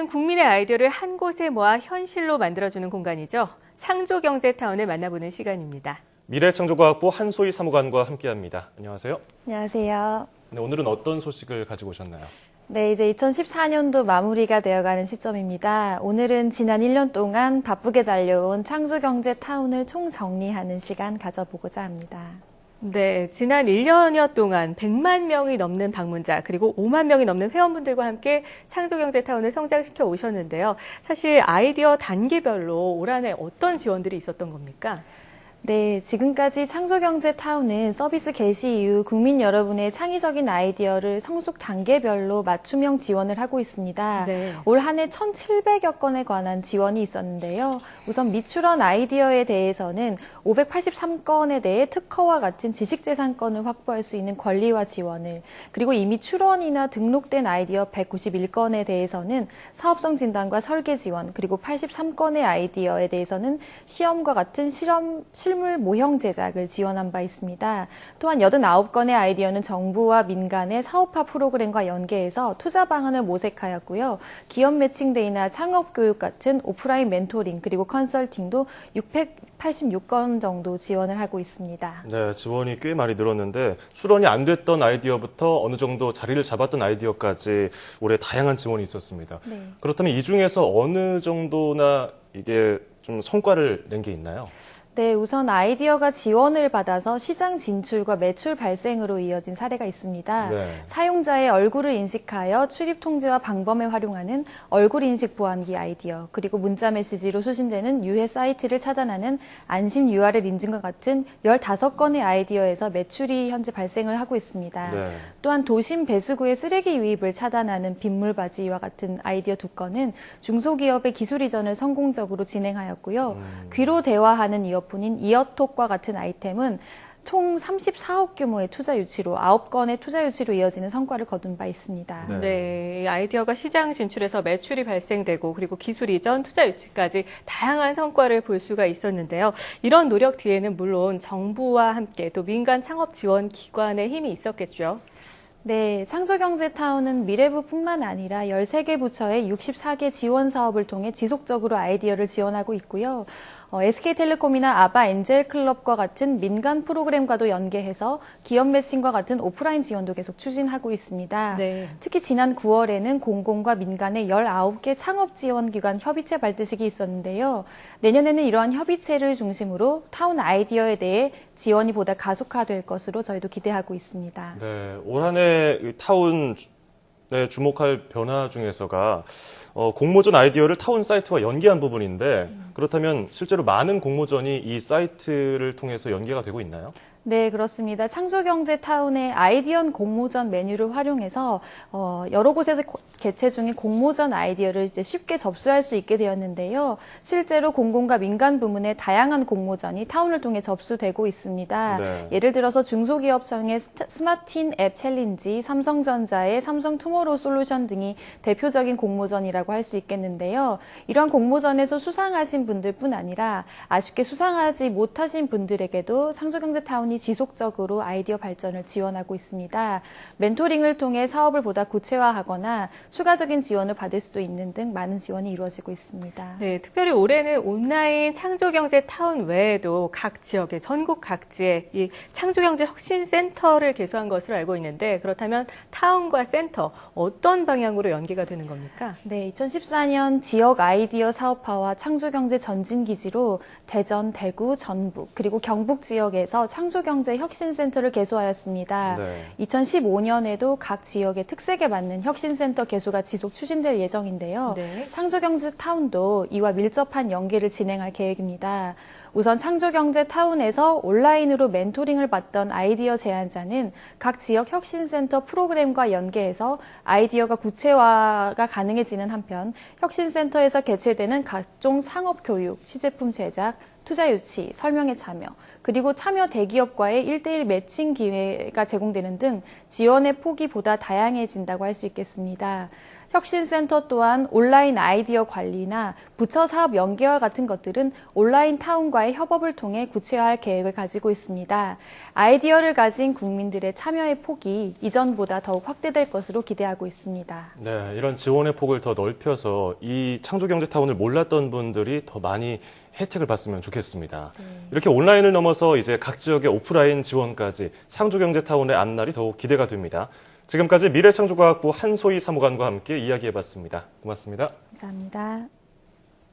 많은 국민의 아이디어를 한 곳에 모아 현실로 만들어주는 공간이죠. 창조경제타운을 만나보는 시간입니다. 미래창조과학부 한소희 사무관과 함께합니다. 안녕하세요. 안녕하세요. 네, 오늘은 어떤 소식을 가지고 오셨나요? 네, 이제 2014년도 마무리가 되어가는 시점입니다. 오늘은 지난 1년 동안 바쁘게 달려온 창조경제타운을 총정리하는 시간 가져보고자 합니다. 네, 지난 1년여 동안 100만 명이 넘는 방문자 그리고 5만 명이 넘는 회원분들과 함께 창조경제타운을 성장시켜 오셨는데요. 사실 아이디어 단계별로 올 한 해 어떤 지원들이 있었던 겁니까? 네, 지금까지 창조경제타운은 서비스 개시 이후 국민 여러분의 창의적인 아이디어를 성숙 단계별로 맞춤형 지원을 하고 있습니다. 네. 올 한 해 1,700여 건에 관한 지원이 있었는데요. 우선 미출원 아이디어에 대해서는 583건에 대해 특허와 같은 지식재산권을 확보할 수 있는 권리와 지원을, 그리고 이미 출원이나 등록된 아이디어 191건에 대해서는 사업성 진단과 설계 지원, 그리고 83건의 아이디어에 대해서는 시험과 같은 실물 모형 제작을 지원한 바 있습니다. 또한 89건의 아이디어는 정부와 민간의 사업화 프로그램과 연계해서 투자 방안을 모색하였고요. 기업 매칭데이나 창업 교육 같은 오프라인 멘토링 그리고 컨설팅도 686건 정도 지원을 하고 있습니다. 네, 지원이 꽤 많이 늘었는데 출원이 안 됐던 아이디어부터 어느 정도 자리를 잡았던 아이디어까지 올해 다양한 지원이 있었습니다. 네. 그렇다면 이 중에서 어느 정도나 이게 좀 성과를 낸 게 있나요? 네, 우선 아이디어가 지원을 받아서 시장 진출과 매출 발생으로 이어진 사례가 있습니다. 네. 사용자의 얼굴을 인식하여 출입 통제와 방범에 활용하는 얼굴 인식 보안기 아이디어, 그리고 문자 메시지로 수신되는 유해 사이트를 차단하는 안심 URL 인증과 같은 15건의 아이디어에서 매출이 현재 발생을 하고 있습니다. 네. 또한 도심 배수구의 쓰레기 유입을 차단하는 빗물바지와 같은 아이디어 2건은 중소기업의 기술 이전을 성공적으로 진행하였고요. 귀로 대화하는 이어폰인 이어톡과 같은 아이템은 총 34억 규모의 투자 유치로 9건의 투자 유치로 이어지는 성과를 거둔 바 있습니다. 네. 네, 이 아이디어가 시장 진출에서 매출이 발생되고 그리고 기술 이전, 투자 유치까지 다양한 성과를 볼 수가 있었는데요. 이런 노력 뒤에는 물론 정부와 함께 또 민간 창업 지원 기관의 힘이 있었겠죠. 네, 창조경제타운은 미래부뿐만 아니라 13개 부처의 64개 지원 사업을 통해 지속적으로 아이디어를 지원하고 있고요. SK텔레콤이나 아바엔젤클럽과 같은 민간 프로그램과도 연계해서 기업 매칭과 같은 오프라인 지원도 계속 추진하고 있습니다. 네. 특히 지난 9월에는 공공과 민간의 19개 창업지원기관 협의체 발드식이 있었는데요. 내년에는 이러한 협의체를 중심으로 타운 아이디어에 대해 지원이 보다 가속화될 것으로 저희도 기대하고 있습니다. 네, 올 한 해 타운에 주목할 변화 중에서가 공모전 아이디어를 타운 사이트와 연계한 부분인데 그렇다면 실제로 많은 공모전이 이 사이트를 통해서 연계가 되고 있나요? 네, 그렇습니다. 창조경제타운의 아이디어 공모전 메뉴를 활용해서 여러 곳에서 개최 중인 공모전 아이디어를 이제 쉽게 접수할 수 있게 되었는데요. 실제로 공공과 민간 부문의 다양한 공모전이 타운을 통해 접수되고 있습니다. 네. 예를 들어서 중소기업청의 스마틴 앱 챌린지, 삼성전자의 삼성 투모로우 솔루션 등이 대표적인 공모전이라고 할 수 있겠는데요. 이러한 공모전에서 수상하신 분들뿐 아니라 아쉽게 수상하지 못하신 분들에게도 창조경제타운이 지속적으로 아이디어 발전을 지원하고 있습니다. 멘토링을 통해 사업을 보다 구체화하거나 추가적인 지원을 받을 수도 있는 등 많은 지원이 이루어지고 있습니다. 네, 특별히 올해는 온라인 창조경제타운 외에도 각 지역의 전국 각지에 이 창조경제 혁신센터를 개소한 것으로 알고 있는데 그렇다면 타운과 센터 어떤 방향으로 연계가 되는 겁니까? 네, 2014년 지역 아이디어 사업화와 창조경제 전진기지로 대전, 대구, 전북, 그리고 경북 지역에서 창조경제 혁신센터를 개소하였습니다. 네. 2015년에도 각 지역의 특색에 맞는 혁신센터 개소가 지속 추진될 예정인데요. 네. 창조경제타운도 이와 밀접한 연계를 진행할 계획입니다. 우선 창조경제타운에서 온라인으로 멘토링을 받던 아이디어 제안자는 각 지역 혁신센터 프로그램과 연계해서 아이디어가 구체화가 가능해지는 한편 혁신센터에서 개최되는 각종 상업교육, 시제품 제작, 투자 유치, 설명회 참여, 그리고 참여 대기업과의 1대1 매칭 기회가 제공되는 등 지원의 폭이 보다 다양해진다고 할 수 있겠습니다. 혁신센터 또한 온라인 아이디어 관리나 부처 사업 연계와 같은 것들은 온라인 타운과의 협업을 통해 구체화할 계획을 가지고 있습니다. 아이디어를 가진 국민들의 참여의 폭이 이전보다 더욱 확대될 것으로 기대하고 있습니다. 네, 이런 지원의 폭을 더 넓혀서 이 창조경제타운을 몰랐던 분들이 더 많이 혜택을 봤으면 좋겠습니다. 이렇게 온라인을 넘어서 이제 각 지역의 오프라인 지원까지 창조경제타운의 앞날이 더욱 기대가 됩니다. 지금까지 미래창조과학부 한소희 사무관과 함께 이야기해봤습니다. 고맙습니다. 감사합니다.